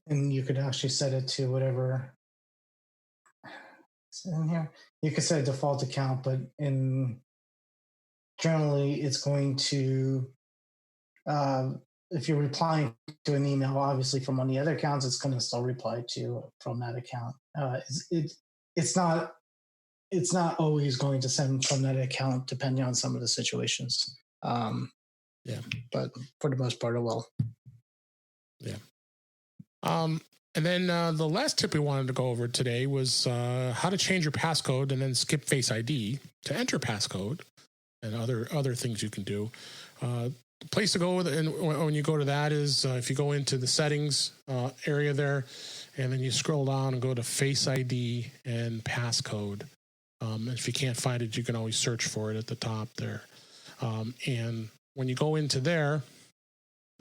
And you could actually set it to whatever. In here, you could set a default account, but generally it's going to. If you're replying to an email, obviously from one of the other accounts, it's going to still reply to from that account. It's not always going to send from that account, depending on some of the situations. But for the most part, it will. Yeah. And then the last tip we wanted to go over today was how to change your passcode and then skip Face ID to enter passcode and other things you can do. The place to go when you go to that is if you go into the settings area there, and then you scroll down and go to Face ID and passcode. If you can't find it, you can always search for it at the top there. And when you go into there,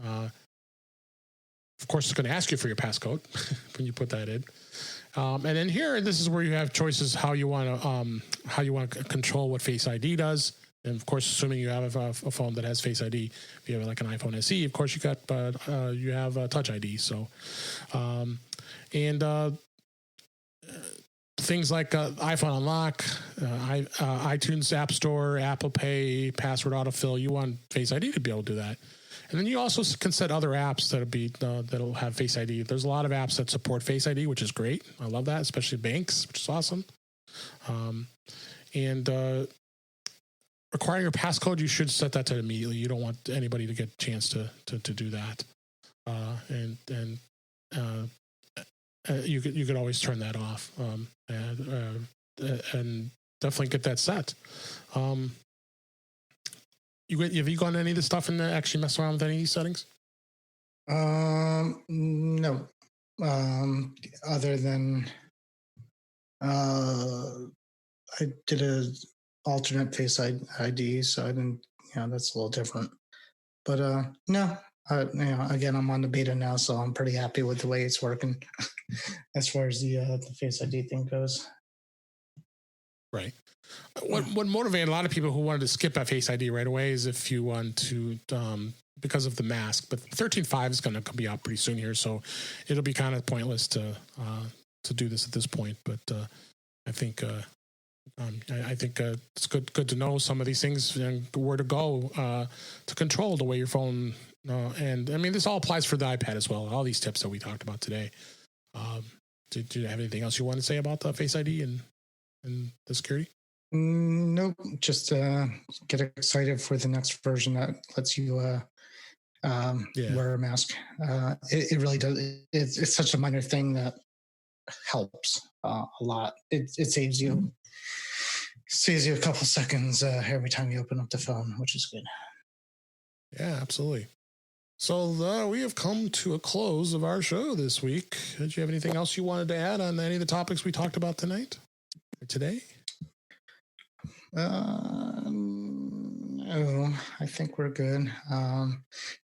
of course, it's going to ask you for your passcode when you put that in. And then here, this is where you have choices how you want to control what Face ID does. And of course, assuming you have a phone that has Face ID, if you have like an iPhone SE, of course you have Touch ID. So, things like iPhone Unlock, iTunes App Store, Apple Pay, password autofill. You want Face ID to be able to do that. And then you also can set other apps that'll have Face ID. There's a lot of apps that support Face ID, which is great. I love that, especially banks, which is awesome. Requiring your passcode, you should set that to immediately. You don't want anybody to get a chance to do that. You could always turn that off and definitely get that set. Have you gone any of the stuff and actually messed around with any of these settings? No. Other than I did a alternate Face ID, so I didn't. That's a little different. But no. Again, I'm on the beta now, so I'm pretty happy with the way it's working as far as the Face ID thing goes. Right. What motivated a lot of people who wanted to skip that Face ID right away is if you want to, because of the mask. But 13.5 is going to be out pretty soon here, so it'll be kind of pointless to do this at this point. But I think it's good to know some of these things and where to go to control the way your phone. And I mean, this all applies for the iPad as well. All these tips that we talked about today. Do you have anything else you want to say about the Face ID and the security? Nope. Just get excited for the next version that lets you wear a mask. It really does. It's such a minor thing that helps a lot. It saves you a couple seconds every time you open up the phone, which is good. Yeah, absolutely. So we have come to a close of our show this week. Did you have anything else you wanted to add on any of the topics we talked about tonight or today? No, I think we're good.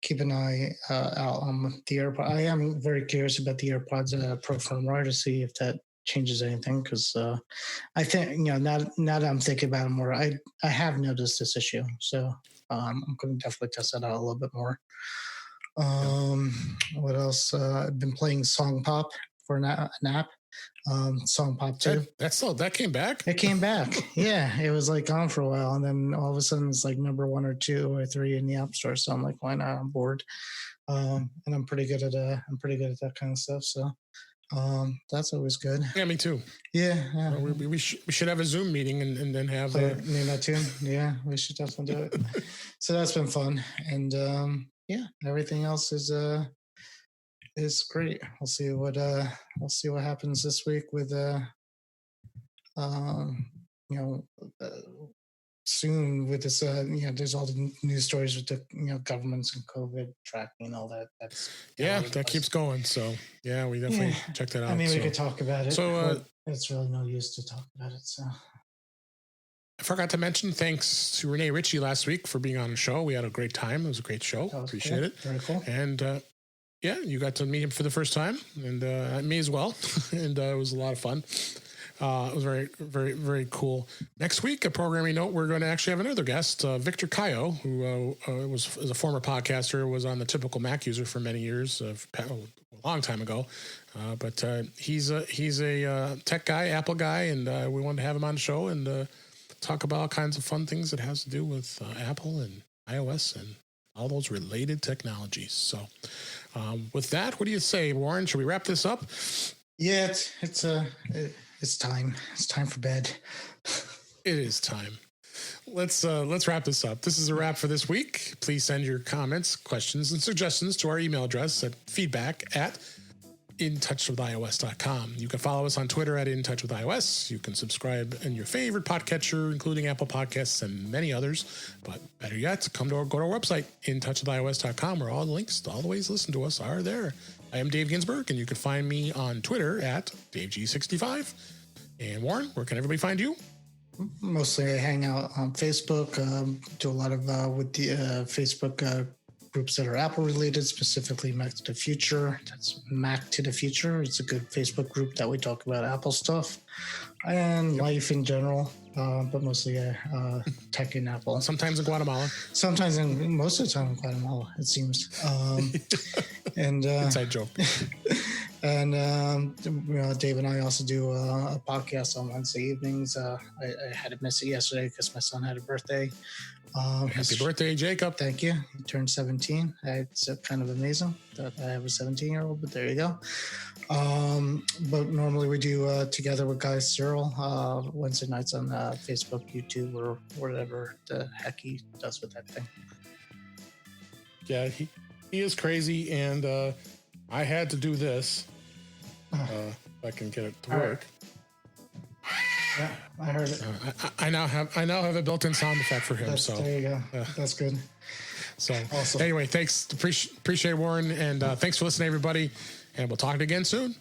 Keep an eye out on the AirPods. I am very curious about the AirPods Pro firmware to see if that changes anything, because I think now that I'm thinking about it more, I have noticed this issue, so I'm going to definitely test that out a little bit more. What else? I've been playing Song Pop for an app. Song Pop 2. That came back? It came back. Yeah. It was like gone for a while, and then all of a sudden it's like number 1 or 2 or 3 in the App Store. So I'm like, why not? I'm bored. And I'm pretty good at that kind of stuff. So that's always good. Yeah, me too. Yeah. We should have a Zoom meeting and then have that too. Yeah, we should definitely do it. So that's been fun. And everything else is great. We'll see what happens this week with soon with this there's all the news stories with the governments and COVID tracking and all that. That keeps going. So we definitely check that out. I mean, we could talk about it. So it's really no use to talk about it. So I forgot to mention thanks to Renee Ritchie last week for being on the show. We had a great time. It was a great show. Appreciate it. Very cool. And you got to meet him for the first time, and me as well. And it was a lot of fun. It was very, very, very cool. Next week, a programming note, we're going to actually have another guest, Victor Cayo, who is a former podcaster, was on the Typical Mac User for many years, a long time ago. But he's a tech guy, Apple guy, and we wanted to have him on the show and talk about all kinds of fun things that has to do with Apple and iOS and all those related technologies. So with that, what do you say, Warren? Should we wrap this up? Yeah, it's time. It's time for bed. It is time. Let's wrap this up. This is a wrap for this week. Please send your comments, questions, and suggestions to our email address at feedback@apple intouchwithios.com. You can follow us on Twitter at intouchwithios. You can subscribe in your favorite podcatcher, including Apple Podcasts and many others. But better yet, go to our website, intouchwithios.com, where all the links to all the ways to listen to us are there. I am Dave Ginsburg, and you can find me on Twitter at DaveG65. And Warren, where can everybody find you? Mostly I hang out on Facebook, do a lot of with the Facebook groups that are Apple related, specifically Mac to the Future. That's Mac to the Future. It's a good Facebook group that we talk about Apple stuff and life in general, but mostly tech and Apple. Sometimes in Guatemala. Sometimes, most of the time in Guatemala, it seems. And inside joke. And Dave and I also do a podcast on Wednesday evenings. I had to miss it yesterday because my son had a birthday. Happy birthday, Jacob. Thank you. He turned 17. It's kind of amazing that I have a 17-year-old, but there you go. But normally we do together with Guy Cyril Wednesday nights on Facebook, YouTube, or whatever the heck he does with that thing. Yeah, he is crazy, and I had to do this. If I can get it to work. Yeah, I heard it. I now have a built-in sound effect for him. There you go. That's good. So awesome. Anyway, thanks. Appreciate it, Warren, and thanks for listening, everybody. And we'll talk again soon.